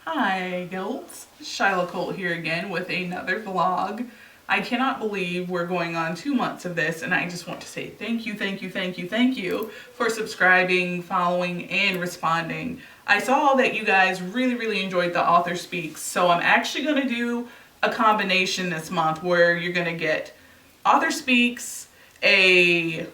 Hi, Guilds. Shyla Colt here again with another vlog. I cannot believe we're going on 2 months of this, and I just want to say thank you for subscribing, following, and responding. I saw that you guys really enjoyed the Author Speaks, so I'm actually going to do a combination this month where you're going to get Author Speaks, a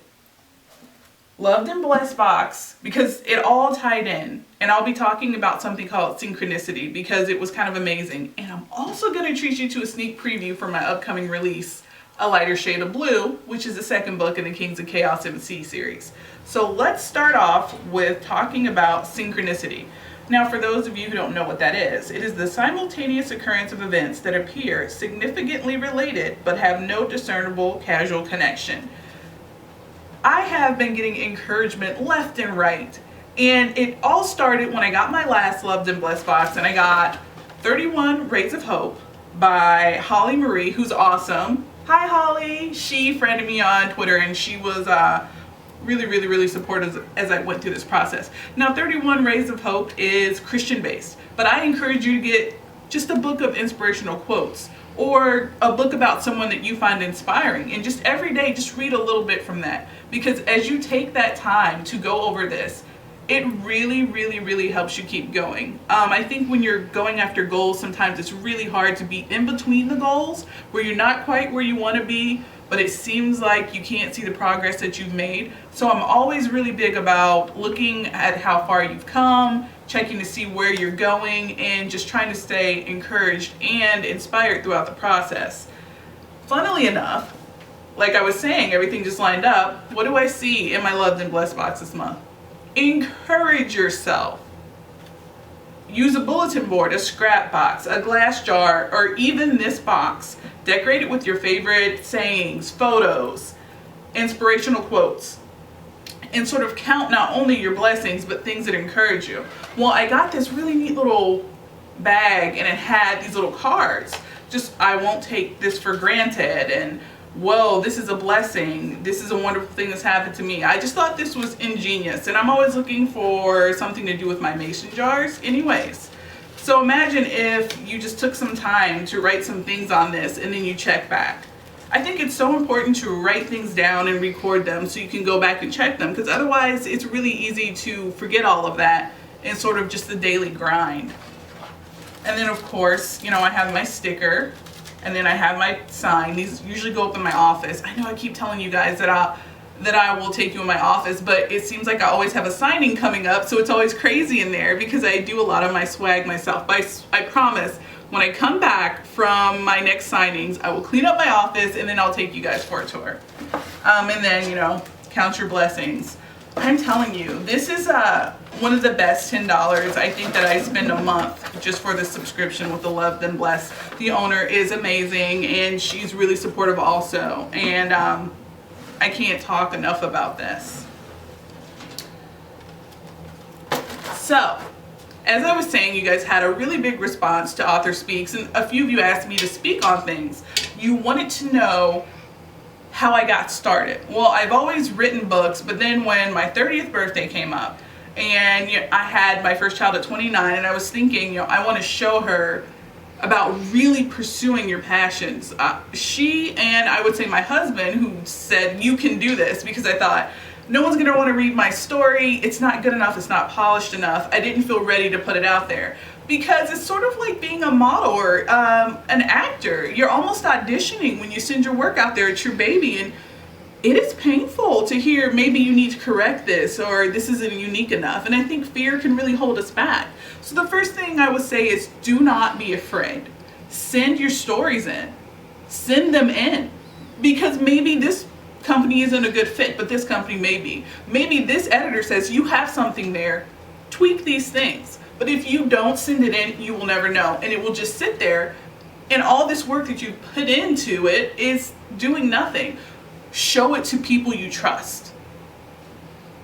Loved and Blessed box, because it all tied in, and I'll be talking about something called synchronicity because it was kind of amazing. And I'm also going to treat you to a sneak preview for my upcoming release, A Lighter Shade of Blue, which is the second book in the Kings of Chaos MC series. So let's start off with talking about synchronicity. Now, for those of you who don't know what that is, it is the simultaneous occurrence of events that appear significantly related but have no discernible causal connection. I have been getting encouragement left and right, and it all started when I got my last Loved and Blessed box, and I got 31 Rays of Hope by Holly Marie, who's awesome. Hi Holly! She friended me on Twitter, and she was really supportive as I went through this process. Now, 31 Rays of Hope is Christian based, but I encourage you to get just a book of inspirational quotes or a book about someone that you find inspiring, and just every day just read a little bit from that, because as you take that time to go over this, it really helps you keep going. I think when you're going after goals, sometimes it's really hard to be in between the goals where you're not quite where you want to be, but it seems like you can't see the progress that you've made. So I'm always really big about looking at how far you've come, checking to see where you're going, and just trying to stay encouraged and inspired throughout the process. Funnily enough, like I was saying, everything just lined up. What do I see in my Loved and Blessed box this month? Encourage yourself. Use a bulletin board, a scrap box, a glass jar, or even this box. Decorate it with your favorite sayings, photos, inspirational quotes, and sort of count not only your blessings, but things that encourage you. Well, I got this really neat little bag, and it had these little cards. Just, I won't take this for granted, and whoa, this is a blessing. This is a wonderful thing that's happened to me. I just thought this was ingenious, and I'm always looking for something to do with my mason jars anyways. So imagine if you just took some time to write some things on this and then you check back. I think it's so important to write things down and record them so you can go back and check them, because otherwise it's really easy to forget all of that in sort of just the daily grind. And then of course, I have my sticker, and then I have my sign. These usually go up in my office. I know I keep telling you guys that I will take you in my office, but it seems like I always have a signing coming up, so it's always crazy in there because I do a lot of my swag myself. But I promise, when I come back from my next signings, I will clean up my office, and then I'll take you guys for a tour. And then, count your blessings. I'm telling you, this is one of the best $10 I think that I spend a month just for the subscription with the Loved and Blessed. The owner is amazing, and she's really supportive also, and I can't talk enough about this. So, as I was saying, you guys had a really big response to Author Speaks, and a few of you asked me to speak on things. You wanted to know how I got started. Well, I've always written books, but then when my 30th birthday came up, and I had my first child at 29, and I was thinking, I want to show her about really pursuing your passions. She and I would say my husband, who said, you can do this, because I thought, no one's gonna want to read my story. It's not good enough. It's not polished enough. I didn't feel ready to put it out there, because it's sort of like being a model or an actor. You're almost auditioning when you send your work out there. It's your baby, and it is painful to hear maybe you need to correct this, or this isn't unique enough. And I think fear can really hold us back. So the first thing I would say is, do not be afraid. Send your stories in. Send them in. Because maybe this company isn't a good fit, but this company may be. Maybe this editor says you have something there. Tweak these things. But if you don't send it in, you will never know. And it will just sit there, and all this work that you put into it is doing nothing. Show it to people you trust.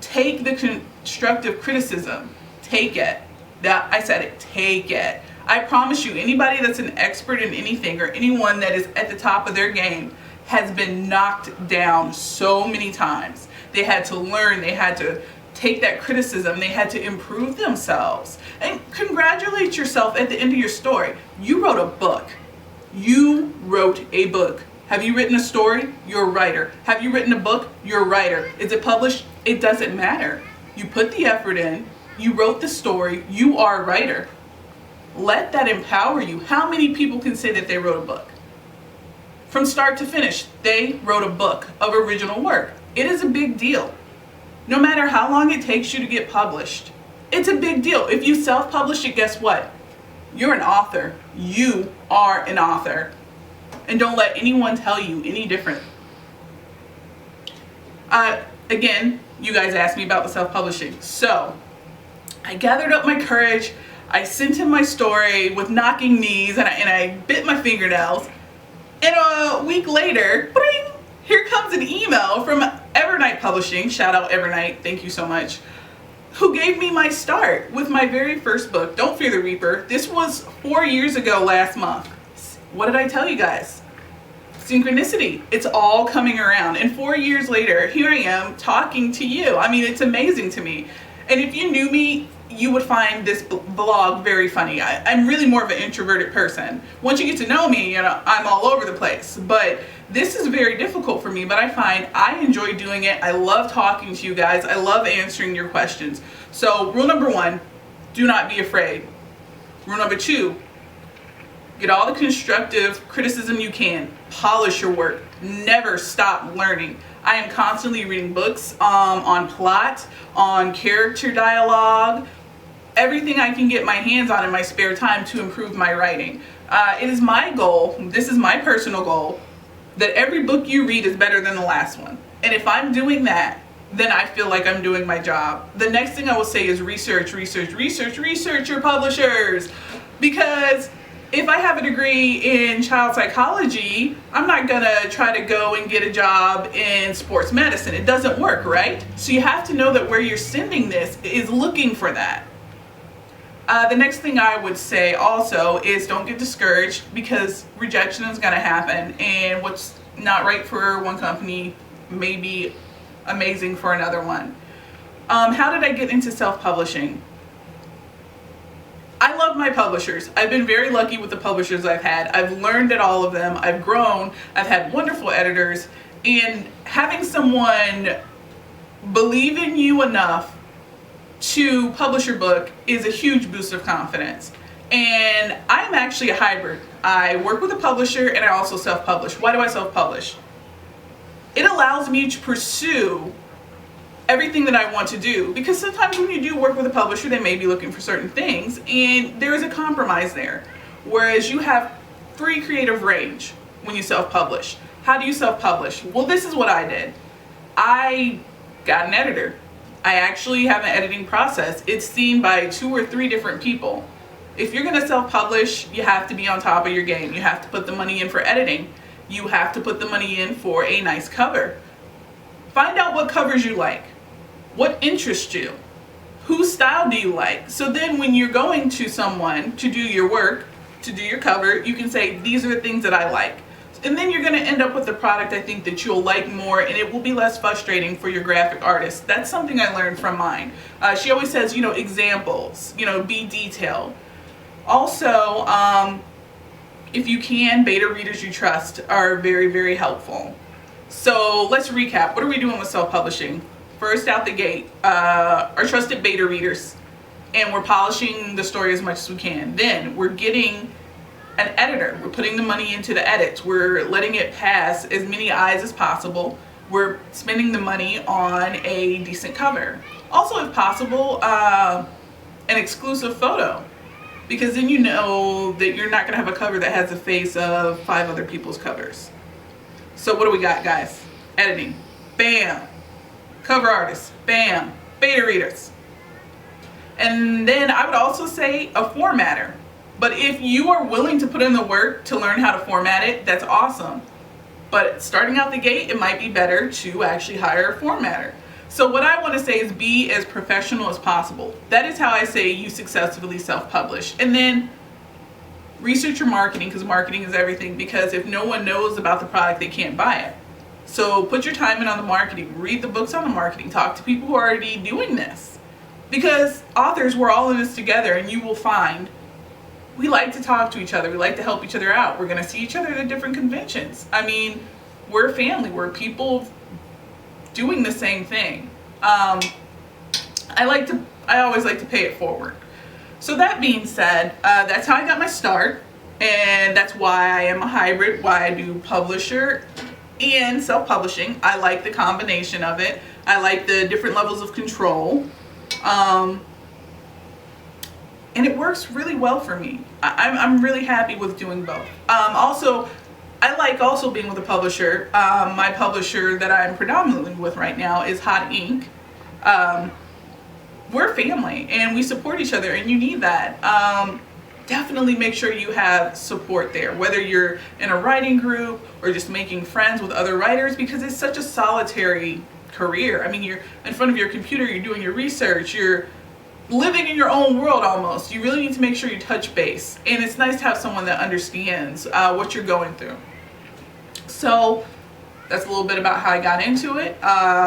Take the constructive criticism. Take it. That I said it. Take it. I promise you, anybody that's an expert in anything, or anyone that is at the top of their game, has been knocked down so many times. They had to learn. They had to take that criticism. They had to improve themselves. And congratulate yourself at the end of your story. You wrote a book. You wrote a book. Have you written a story? You're a writer. Have you written a book? You're a writer. Is it published? It doesn't matter. You put the effort in. You wrote the story. You are a writer. Let that empower you. How many people can say that they wrote a book? From start to finish, they wrote a book of original work. It is a big deal. No matter how long it takes you to get published, it's a big deal. If you self-publish it, guess what? You're an author. You are an author. And don't let anyone tell you any different. Again, you guys asked me about the self-publishing. So I gathered up my courage. I sent him my story with knocking knees, and I bit my fingernails. And a week later, bling, here comes an email from Evernight Publishing. Shout out Evernight. Thank you so much. Who gave me my start with my very first book, Don't Fear the Reaper. This was 4 years ago last month. What did I tell you guys? Synchronicity. It's all coming around. And 4 years later, here I am talking to you. I mean, it's amazing to me. And if you knew me, you would find this vlog very funny. I'm really more of an introverted person. Once you get to know me, I'm all over the place. But this is very difficult for me, but I find I enjoy doing it. I love talking to you guys. I love answering your questions. So rule number 1, do not be afraid. Rule number 2, get all the constructive criticism you can. Polish your work. Never stop learning. I am constantly reading books on plot, on character dialogue, everything I can get my hands on in my spare time to improve my writing. It is my goal, this is my personal goal, that every book you read is better than the last one. And if I'm doing that, then I feel like I'm doing my job. The next thing I will say is research your publishers. Because if I have a degree in child psychology, I'm not gonna try to go and get a job in sports medicine. It doesn't work, right? So you have to know that where you're sending this is looking for that. The next thing I would say also is don't get discouraged, because rejection is gonna happen, and what's not right for one company may be amazing for another one. How did I get into self-publishing? I love my publishers. I've been very lucky with the publishers I've had. I've learned at all of them. I've grown. I've had wonderful editors. And having someone believe in you enough to publish your book is a huge boost of confidence. And I'm actually a hybrid. I work with a publisher and I also self-publish. Why do I self-publish? It allows me to pursue everything that I want to do, because sometimes when you do work with a publisher, they may be looking for certain things and there is a compromise there, whereas you have free creative range when you self-publish. How do you self-publish? Well, this is what I did. I got an editor. I actually have an editing process. It's seen by 2 or 3 different people. If you're going to self-publish, you have to be on top of your game. You have to put the money in for editing. You have to put the money in for a nice cover. Find out what covers you like. What interests you? Whose style do you like? So then when you're going to someone to do your work, to do your cover, you can say, these are the things that I like. And then you're going to end up with a product I think that you'll like more, and it will be less frustrating for your graphic artist. That's something I learned from mine. She always says, examples, be detailed. Also, if you can, beta readers you trust are very, very helpful. So let's recap. What are we doing with self-publishing? First out the gate, our trusted beta readers, and we're polishing the story as much as we can. Then we're getting an editor. We're putting the money into the edits. We're letting it pass as many eyes as possible. We're spending the money on a decent cover. Also, if possible, an exclusive photo, because then you know that you're not gonna have a cover that has the face of 5 other people's covers. So what do we got, guys? Editing, bam. Cover artists, bam. Beta readers. And then I would also say a formatter. But if you are willing to put in the work to learn how to format it, that's awesome. But starting out the gate, it might be better to actually hire a formatter. So what I want to say is be as professional as possible. That is how I say you successfully self-publish. And then research your marketing, because marketing is everything. Because if no one knows about the product, they can't buy it. So put your time in on the marketing, read the books on the marketing, talk to people who are already doing this. Because authors, we're all in this together, and you will find we like to talk to each other. We like to help each other out. We're going to see each other at different conventions. I mean, we're a family. We're people doing the same thing. I always like to pay it forward. So that being said, that's how I got my start. And that's why I am a hybrid, why I do publisher and self-publishing. I like the combination of it. I like the different levels of control. And it works really well for me. I'm really happy with doing both. Also, I like also being with a publisher. My publisher that I'm predominantly with right now is Hot Ink. We're family and we support each other, and you need that. Definitely make sure you have support there, whether you're in a writing group or just making friends with other writers, because it's such a solitary career. I mean, you're in front of your computer, you're doing your research, you're living in your own world almost. You really need to make sure you touch base, and it's nice to have someone that understands what you're going through. So that's a little bit about how I got into it.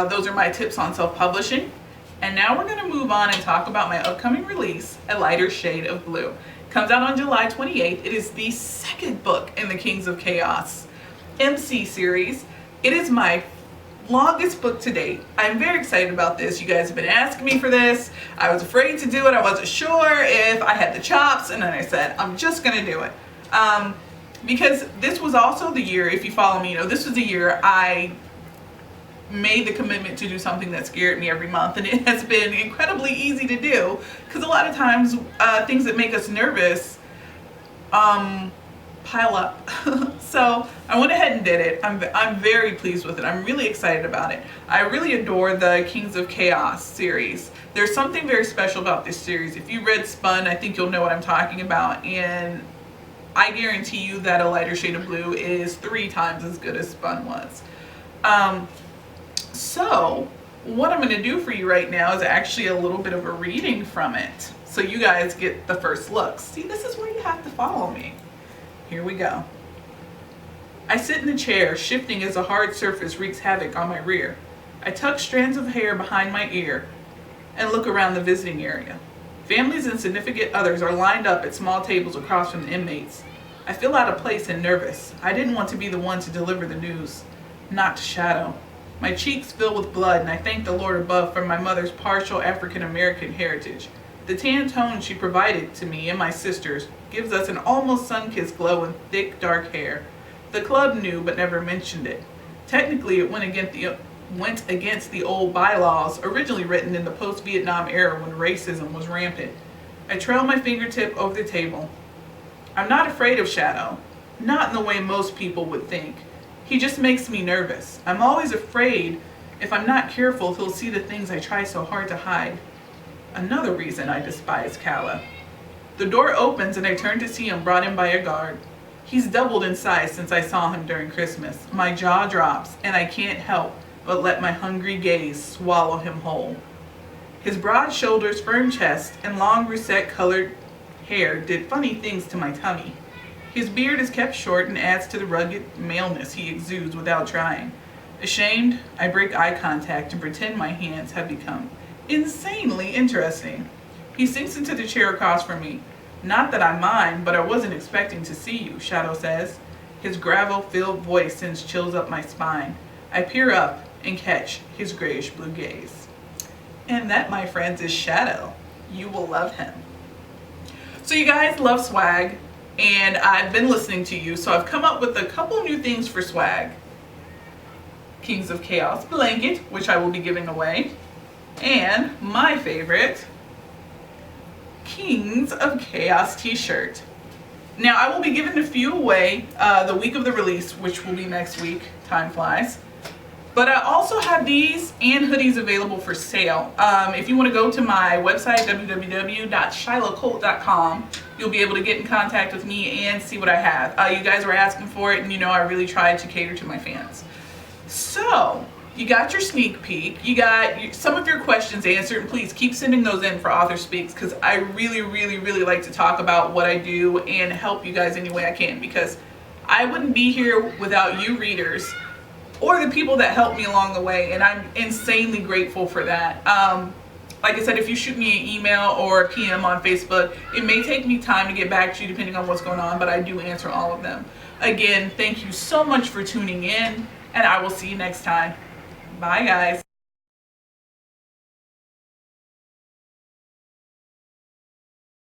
Those are my tips on self-publishing. And now we're going to move on and talk about my upcoming release, A Lighter Shade of Blue. Comes out on July 28th. It is the second book in the Kings of Chaos MC series. It is my longest book to date. I'm very excited about this. You guys have been asking me for this. I was afraid to do it. I wasn't sure if I had the chops, and then I said, I'm just going to do it. Because this was also the year, if you follow me, you know, this was the year I made the commitment to do something that scared me every month, and it has been incredibly easy to do, because a lot of times things that make us nervous pile up. So I went ahead and did it. I'm very pleased with it. I'm really excited about it. I really adore the Kings of Chaos series. There's something very special about this series. If you read Spun, I think you'll know what I'm talking about, and I guarantee you that A Lighter Shade of Blue is 3 times as good as Spun was. So what I'm going to do for you right now is actually a little bit of a reading from it, so you guys get the first look. See, this is where you have to follow me. Here we go. I sit in the chair, shifting as a hard surface wreaks havoc on my rear. I tuck strands of hair behind my ear and look around the visiting area. Families and significant others are lined up at small tables across from the inmates. I feel out of place and nervous. I didn't want to be the one to deliver the news. Not to Shadow. My cheeks fill with blood, and I thank the Lord above for my mother's partial African-American heritage. The tan tone she provided to me and my sisters gives us an almost sun-kissed glow in thick, dark hair. The club knew but never mentioned it. Technically, it went against the old bylaws originally written in the post-Vietnam era when racism was rampant. I trail my fingertip over the table. I'm not afraid of Shadow, not in the way most people would think. He just makes me nervous. I'm always afraid if I'm not careful he'll see the things I try so hard to hide. Another reason I despise Kala. The door opens and I turn to see him brought in by a guard. He's doubled in size since I saw him during Christmas. My jaw drops and I can't help but let my hungry gaze swallow him whole. His broad shoulders, firm chest, and long russet-colored hair did funny things to my tummy. His beard is kept short and adds to the rugged maleness he exudes without trying. Ashamed, I break eye contact and pretend my hands have become insanely interesting. He sinks into the chair across from me. Not that I mind, but I wasn't expecting to see you, Shadow says. His gravel-filled voice sends chills up my spine. I peer up and catch his grayish-blue gaze. And that, my friends, is Shadow. You will love him. So you guys love swag, and I've been listening to you, so I've come up with a couple new things for swag. Kings of Chaos blanket, which I will be giving away, and my favorite, Kings of Chaos t-shirt. Now, I will be giving a few away the week of the release, which will be next week. Time flies. But I also have these and hoodies available for sale. If you want to go to my website, www.shylacolt.com, you'll be able to get in contact with me and see what I have. You guys were asking for it, and you know I really tried to cater to my fans. So, you got your sneak peek, you got some of your questions answered, and please keep sending those in for Author Speaks, because I really like to talk about what I do and help you guys any way I can, because I wouldn't be here without you readers or the people that helped me along the way, and I'm insanely grateful for that. Like I said, if you shoot me an email or a PM on Facebook, it may take me time to get back to you depending on what's going on, but I do answer all of them. Again, thank you so much for tuning in, and I will see you next time. Bye, guys.